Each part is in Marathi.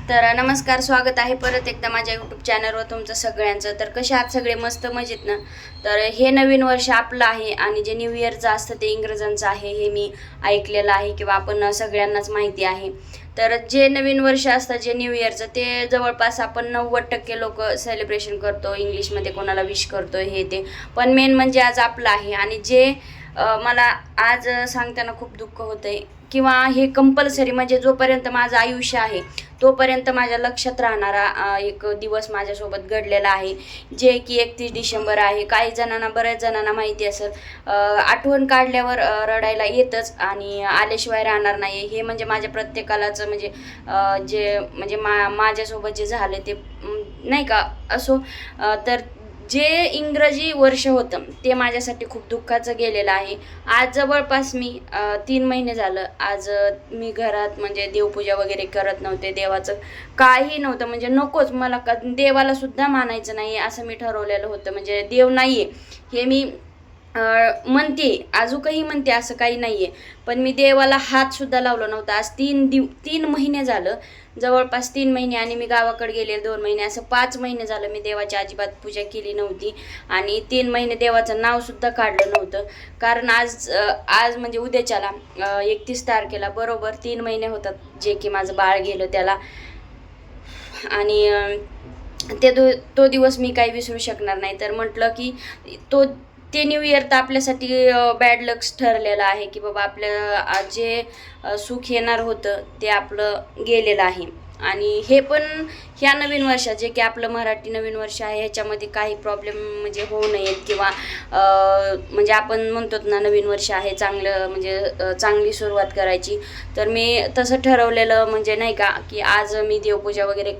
तर नमस्कार, स्वागत आहे परत एकदा माझ्या यूट्यूब चॅनलवर तुमचं सगळ्यांचं. तर कसे आहात सगळे? मस्त मजेत ना? तर हे नवीन वर्ष आपलं आहे आणि जे न्यू इयरचं असतं ते इंग्रजांचं आहे, हे मी ऐकलेलं आहे किंवा आपण सगळ्यांनाच माहिती आहे. तर जे नवीन वर्ष असतं, जे न्यू इयरचं, ते जवळपास आपण 90% लोक सेलिब्रेशन करतो, इंग्लिशमध्ये कोणाला विश करतो हे ते. पण मेन म्हणजे आज आपलं आहे आणि जे मला आज सांगताना खूप दुःख होतंय किंवा हे कंपल्सरी म्हणजे जोपर्यंत माझं आयुष्य आहे तोपर्यंत माझ्या लक्षात राहणारा एक दिवस माझ्यासोबत घडलेला आहे, जे की 31 डिसेंबर आहे. काही जणांना, बऱ्याच जणांना माहिती असेल. आठवण काढल्यावर रडायला येतच आणि आल्याशिवाय राहणार नाही, हे म्हणजे माझ्या प्रत्येकालाच म्हणजे जे म्हणजे माझ्यासोबत जे झालं ते नाही का असो. तर जे इंग्रजी वर्ष होतं ते माझ्यासाठी खूप दुःखाचं गेलेलं आहे. आज जवळपास मी 3 महिने झालं आज मी घरात म्हणजे देवपूजा वगैरे करत नव्हते. देवाचं काही नव्हतं, म्हणजे नकोच मला, देवाला सुद्धा मानायचं नाही असं मी ठरवलेलं होतं. म्हणजे देव नाही आहे हे मी म्हणते, अजूनही म्हणते, असं काही नाही आहे. पण मी देवाला हातसुद्धा लावला नव्हता. आज 3 महिने झालं, जवळपास 3 महिने. आणि मी गावाकडे गेले 2 महिने, असं 5 महिने झालं मी देवाची अजिबात पूजा केली नव्हती. आणि 3 महिने देवाचं नावसुद्धा काढलं नव्हतं. कारण आज म्हणजे उद्याच्याला 31 तारखेला बरोबर 3 महिने होतात जे की माझं बाळ गेलं त्याला. आणि तो दिवस मी काही विसरू शकणार नाही. तर म्हटलं की ते न्यू इयर तर आपल्यासाठी बॅड लक्स ठरलेलं आहे की बाबा आपल्या जे सुख येणार होतं ते आपलं गेलेलं आहे. आणि हे पण ह्या नवीन वर्षात जे की आपलं मराठी नवीन वर्ष आहे ह्याच्यामध्ये काही प्रॉब्लेम म्हणजे होऊ नयेत किंवा म्हणजे आपण म्हणतो ना नवीन वर्ष आहे चांगलं, म्हणजे चांगली सुरुवात करायची. तर मी तसं ठरवलेलं म्हणजे नाही का की आज मी देवपूजा वगैरे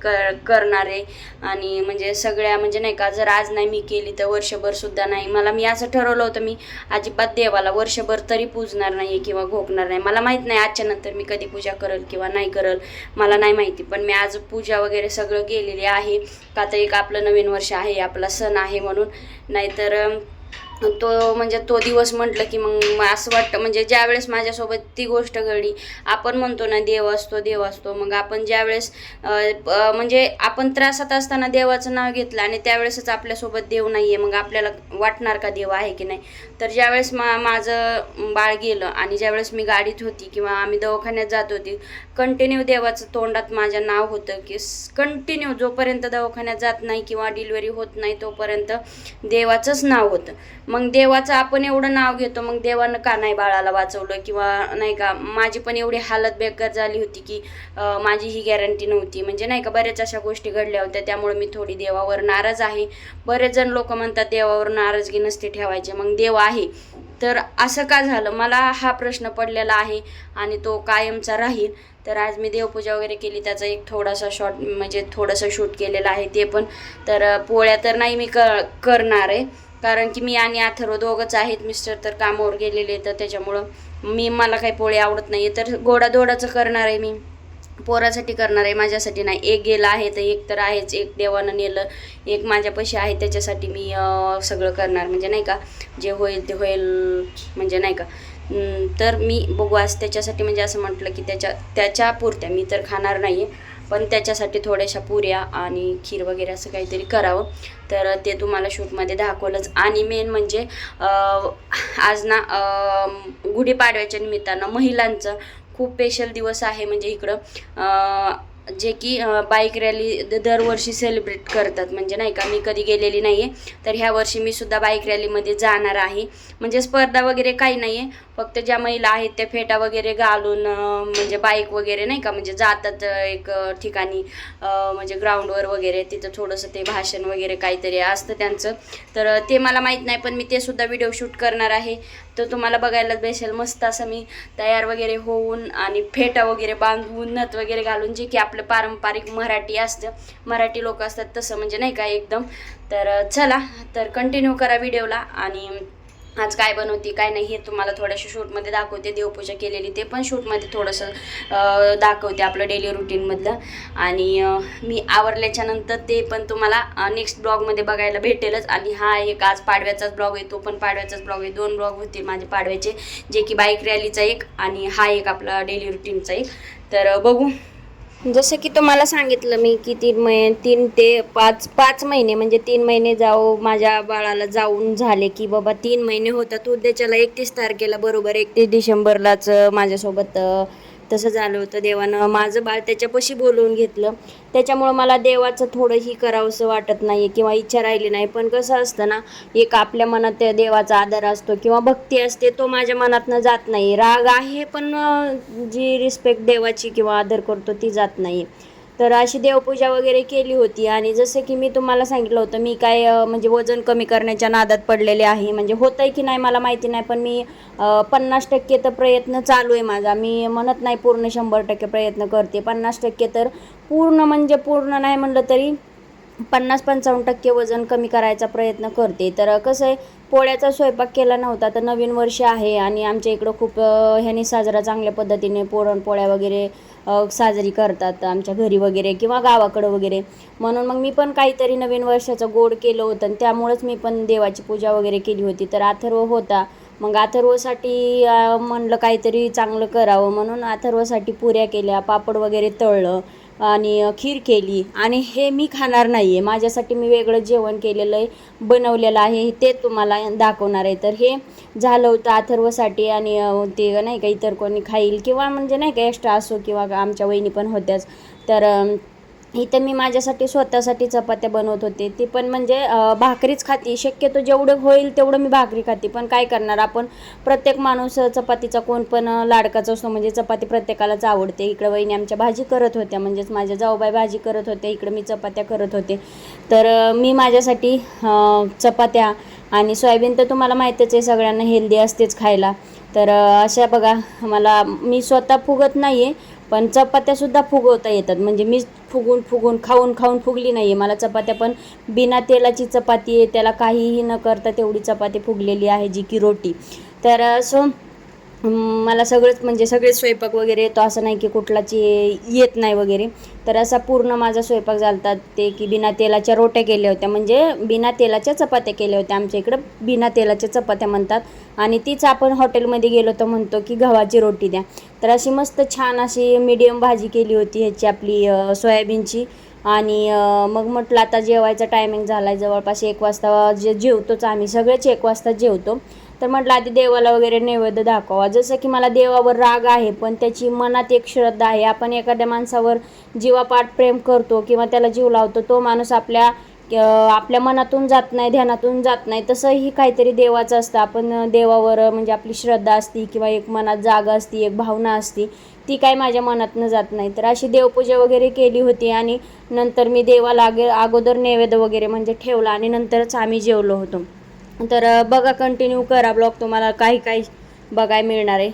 करणार आहे. आणि म्हणजे सगळ्या म्हणजे नाही का, जर आज नाही मी केली तर वर्षभरसुद्धा नाही. मी असं ठरवलं होतं, मी अजिबात देवाला वर्षभर तरी पूजणार नाही किंवा घोकणार नाही. मला माहीत नाही आजच्या नंतर मी कधी पूजा करेल किंवा नाही करेल, मला नाही माहिती. पण मी आज पूजा वगैरे सगळं केलेली आहे का तर एक आपलं नवीन वर्ष आहे, आपला सण आहे म्हणून. नाहीतर तो दिवस म्हटलं की मग असं वाटतं, म्हणजे ज्यावेळेस माझ्यासोबत ती गोष्ट घडली, आपण म्हणतो ना देव असतो देव असतो. मग आपण ज्यावेळेस म्हणजे आपण त्रासात असताना देवाचं नाव घेतलं आणि त्यावेळेसच आपल्यासोबत देव नाही आहे, मग आपल्याला वाटणार का देव आहे की नाही. तर ज्यावेळेस माझं बाळ गेलं आणि ज्यावेळेस मी गाडीत होती किंवा आम्ही दवाखान्यात जात होती, कंटिन्यू देवाचं तोंडात माझ्या नाव होतं की कंटिन्यू जोपर्यंत दवाखान्यात जात नाही किंवा डिलिव्हरी होत नाही तोपर्यंत देवाचंच नाव होतं. मग देवाचं आपण एवढं नाव घेतो, मग देवानं का नाही बाळाला वाचवलं किंवा नाही का. माझी पण एवढी हालत बेकार झाली होती की माझी ही गॅरंटी नव्हती, म्हणजे नाही का, बऱ्याच अशा गोष्टी घडल्या होत्या. त्यामुळे मी थोडी देवावर नाराज आहे. बरेच जण लोक म्हणतात देवावर नाराजगी नसते ठेवायची, मग देव आहे तर असं का झालं, मला हा प्रश्न पडलेला आहे आणि तो कायमचा राहील. तर आज मी देवपूजा वगैरे केली, त्याचा एक थोडासा शॉर्ट म्हणजे थोडंसं शूट केलेलं आहे ते पण. तर पोळ्या तर नाही मी करणार आहे, कारण की मी आणि अथर्व दोघंच आहेत. मिस्टर तर कामावर गेलेले, तर त्याच्यामुळं मला काही पोळी आवडत नाही. तर गोडाधोडाचं करणार आहे मी, पोरासाठी करणार आहे, माझ्यासाठी नाही. एक गेला आहे तर एक तर आहेच, एक देवानं नेलं, एक माझ्यापाशी आहे, त्याच्यासाठी मी सगळं करणार, म्हणजे नाही का, जे होईल ते होईल, म्हणजे नाही का. तर मी बघू आज त्याच्यासाठी, म्हणजे असं म्हटलं की त्याच्या पुरत्या मी तर खाणार नाही आहे, पण त्याच्यासाठी थोड्याशा पुऱ्या आणि खीर वगैरे असं काहीतरी करावं. तर ते तुम्हाला शूटमध्ये दाखवलंच. आणि मेन म्हणजे आज ना गुढीपाडव्याच्या निमित्तानं महिलांचं खूप स्पेशल दिवस आहे. म्हणजे इकडं जे की बाईक रॅली दरवर्षी सेलिब्रेट करतात, म्हणजे नाही का. मी कधी गेलेली नाही आहे, तर ह्या वर्षी मी सुद्धा बाईक रॅलीमध्ये जाणार आहे. म्हणजे स्पर्धा वगैरे काही नाही आहे, फक्त ज्या महिला आहेत त्या फेटा वगैरे घालून म्हणजे बाईक वगैरे नाही का, म्हणजे जातात एक ठिकाणी म्हणजे ग्राउंडवर वगैरे, तिथं थोडंसं ते भाषण वगैरे काहीतरी असतं त्यांचं. तर ते मला माहीत नाही, पण मी ते सुद्धा व्हिडिओ शूट करणार आहे. तर तुम्हाला बघायला भेटेल मस्त असं मी तयार वगैरे होऊन आणि फेटा वगैरे बांधून नथ वगैरे घालून, जे की आपलं पारंपरिक मराठी असतं, मराठी लोक असतात तसं, म्हणजे नाही का एकदम. तर चला, तर कंटिन्यू करा व्हिडिओला. आणि आज काय बनवते काय नाही हे तुम्हाला थोड्याशा शूटमध्ये दाखवते. देवपूजा केलेली ते पण शूटमध्ये थोडंसं दाखवते, आपलं डेली रुटीनमधलं. आणि मी आवरल्याच्या नंतर ते पण तुम्हाला नेक्स्ट ब्लॉगमध्ये बघायला भेटेलच. आणि हा एक आज पाडव्याचाच ब्लॉग आहे, तो पण पाडव्याचाच ब्लॉग आहे. 2 ब्लॉग होतील माझे पाडव्याचे, जे की बाईक रॅलीचा एक आणि हा एक आपला डेली रुटीनचा एक. तर बघू जसं की तुम्हाला सांगितलं मी की 3 ते 5 महिने म्हणजे 3 महिने माझ्या बाळाला जाऊन झाले की बाबा 3 महिने होतात. उद्याच्याला 31 तारखेला बरोबर 31 डिसेंबरलाच माझ्यासोबत तसं झालं होतं. देवानं माझं बाळ त्याच्यापाशी बोलवून घेतलं. त्याच्यामुळं मला देवाचं थोडंही करावंसं वाटत नाही किंवा इच्छा राहिली नाही. पण कसं असतं ना, एक आपल्या मनात त्या देवाचा आदर असतो किंवा भक्ती असते, तो माझ्या मनातनं जात नाही. राग आहे पण जी रिस्पेक्ट देवाची किंवा आदर करतो ती जात नाही. तर अशी देवपूजा वगैरे केली होती आणि जसं की मी तुम्हाला सांगितलं होतं, मी काय म्हणजे वजन कमी करण्याच्या नादात पडलेले आहे. म्हणजे होतंय की नाही मला माहिती नाही, पण मी 50% तर प्रयत्न चालू आहे माझा. मी म्हणत नाही पूर्ण 100% प्रयत्न करते. 50% तर पूर्ण म्हणजे पूर्ण नाही म्हणलं तरी 50-55% वजन कमी करायचा प्रयत्न करते. तर कसं आहे, पोळ्याचा स्वयंपाक केला नव्हता, तर नवीन वर्ष आहे आणि आमच्या इकडं खूप ह्याने साजरा चांगल्या पद्धतीने पुरणपोळ्या वगैरे साजरी करतात आमच्या घरी वगैरे किंवा गावाकडं वगैरे. म्हणून मग मी पण काहीतरी नवीन वर्षाचं गोड केलं होतं आणि त्यामुळंच मी पण देवाची पूजा वगैरे केली होती. तर अथर्व होता, मग अथर्वसाठी म्हणलं काहीतरी चांगलं करावं म्हणून अथर्वसाठी पुऱ्या केल्या, पापड वगैरे तळलं आणि खीर केली. आणि हे मी खाणार नाही आहे, माझ्यासाठी मी वेगळं जेवण केलेलं आहे, बनवलेलं आहे, ते तुम्हाला दाखवणार आहे. तर हे झालं होतं अथर्वसाठी आणि ते नाही का इतर कोणी खाईल किंवा म्हणजे नाही का एक्स्ट्रा असो किंवा आमच्या वहिनी पण होत्याच. तर इथं मी माझ्यासाठी स्वतःसाठी चपात्या बनवत होते. ती पण म्हणजे भाकरीच खाते, शक्यतो जेवढं होईल तेवढं मी भाकरी खाते. पण काय करणार आपण, प्रत्येक माणूस चपातीचा कोण पण लाडकाचा असतो, म्हणजे चपाती प्रत्येकालाच आवडते. इकडं वहिनी आमच्या भाजी करत होत्या, म्हणजेच माझ्या जाऊबाई भाजी करत होत्या, इकडं मी चपात्या करत होते. तर मी माझ्यासाठी चपात्या आणि सोयाबीन तर तुम्हाला माहीतच आहे, सगळ्यांना हेल्दी असतेच खायला. तर अशा बघा, मी स्वतः फुगत नाही आहे, पण चपात्यासुद्धा फुगवता येतात. म्हणजे मी फुगून खाऊन फुगली नाही आहे. मला चपात्या पण बिना तेलाची चपाती आहे, त्याला काहीही न करता तेवढी चपाती फुगलेली आहे, जी की रोटी. तर मला सगळंच म्हणजे सगळेच स्वयंपाक वगैरे येतो, असं नाही की कुठलाच येत नाही वगैरे. तर असा पूर्ण माझा स्वयंपाक झाला ते की बिना तेलाच्या रोट्या केल्या होत्या, म्हणजे बिना तेलाच्या चपात्या केल्या होत्या. आमच्या इकडं बिना तेलाच्या चपात्या म्हणतात आणि तीच आपण हॉटेलमध्ये गेलो तर म्हणतो की गव्हाची रोटी द्या. तर अशी मस्त छान अशी मीडियम भाजी केली होती ह्याची आपली सोयाबीनची. आणि मग म्हटलं आता जेवायचा टायमिंग झाला आहे, जवळपास 1 वाजता जेवतोच आम्ही, सगळेच 1 वाजता जेवतो. तर म्हटलं आधी देवाला वगैरे नैवेद्य दाखवा. जसं की मला देवावर राग आहे, पण त्याची मनात एक श्रद्धा आहे. आपण एखाद्या माणसावर जीवापाड प्रेम करतो किंवा त्याला जीव लावतो, तो माणूस आपल्या मनातून जात नाही, ध्यानातून जात नाही. तसंही काहीतरी देवाचं असतं. आपण देवावर म्हणजे आपली श्रद्धा असती किंवा एक मनात जागा असती, एक भावना असती, ती काय माझ्या मनातनं जात नाही. तर अशी देवपूजा वगैरे केली होती आणि नंतर मी देवाला अगोदर नैवेद्य वगैरे म्हणजे ठेवला आणि नंतरच आम्ही जेवलो होतो. तर बघा, कंटिन्यू करा ब्लॉग, तुम्हाला काही काही बघायला मिळणार आहे.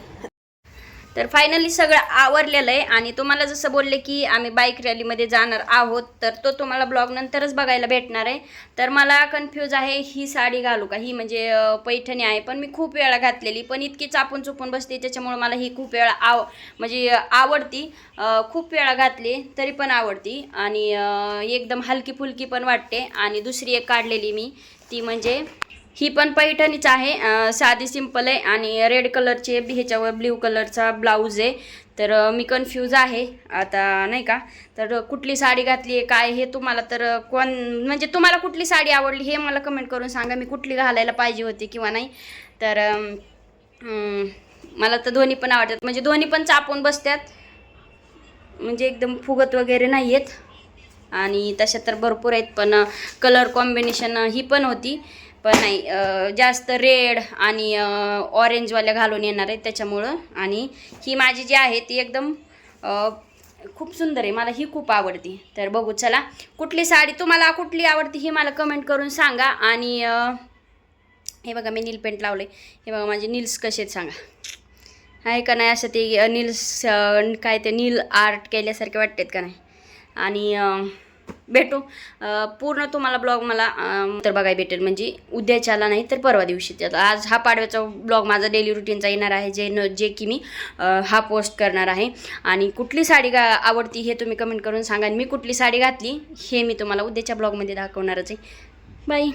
तर फायनली सगळं आवरलेलं आहे आणि तुम्हाला जसं बोलले की आम्ही बाईक रॅलीमध्ये जाणार आहोत, तर तो तुम्हाला ब्लॉग नंतरच बघायला भेटणार आहे. तर मला कन्फ्यूज आहे, ही साडी घालू का, ही म्हणजे पैठणी आहे, पण मी खूप वेळा घातलेली, पण इतकी चापून चुपून बसते, त्याच्यामुळे मला ही खूप वेळा म्हणजे आवडती. खूप वेळा घातली तरी पण आवडती आणि एकदम हलकी फुलकी पण वाटते. आणि दुसरी एक काढलेली मी, ती म्हणजे ही पण पैठणीच आहे, साधी सिंपल आहे आणि रेड कलरचे ह्याच्यावर ब्ल्यू कलरचा ब्लाऊज आहे. तर मी कन्फ्यूज आहे आता, नाही का. तर कुठली साडी घातली आहे काय हे तुम्हाला, तर म्हणजे तुम्हाला कुठली साडी आवडली हे मला कमेंट करून सांगा, मी कुठली घालायला पाहिजे होती किंवा नाही. तर मला तर दोन्ही पण आवडतात, म्हणजे दोन्ही पण चापून बसतात, म्हणजे एकदम फुगत वगैरे नाही आहेत. आणि तशा तर भरपूर आहेत, पण कलर कॉम्बिनेशन ही पण होती, पण नाही जास्त रेड आणि ऑरेंजवाल्या घालून येणार आहे त्याच्यामुळं. आणि ही माझी जी आहे ती एकदम खूप सुंदर आहे, मला ही खूप आवडती. तर बघू चला, कुठली साडी तुम्हाला कुठली आवडती हे मला कमेंट करून सांगा. आणि हे बघा, मी नील पेंट लावले, हे बघा माझे नील्स कसे आहेत सांगा, आहे का नाही. असं ते नील्स काय ते नील आर्ट केल्यासारखे वाटतात का नाही. आणि भेटू पूर्ण तुम्हाला ब्लॉग मला तर बघायला भेटेल, म्हणजे उद्याच्याला नाही तर परवा दिवशी. आज हा पाडव्याचा ब्लॉग माझा डेली रुटीनचा येणार आहे, जे की मी हा पोस्ट करणार आहे. आणि कुठली साडी आवडती हे तुम्ही कमेंट करून सांगा, आणि मी कुठली साडी घातली हे मी तुम्हाला उद्याच्या ब्लॉगमध्ये दाखवणारच आहे. बाय.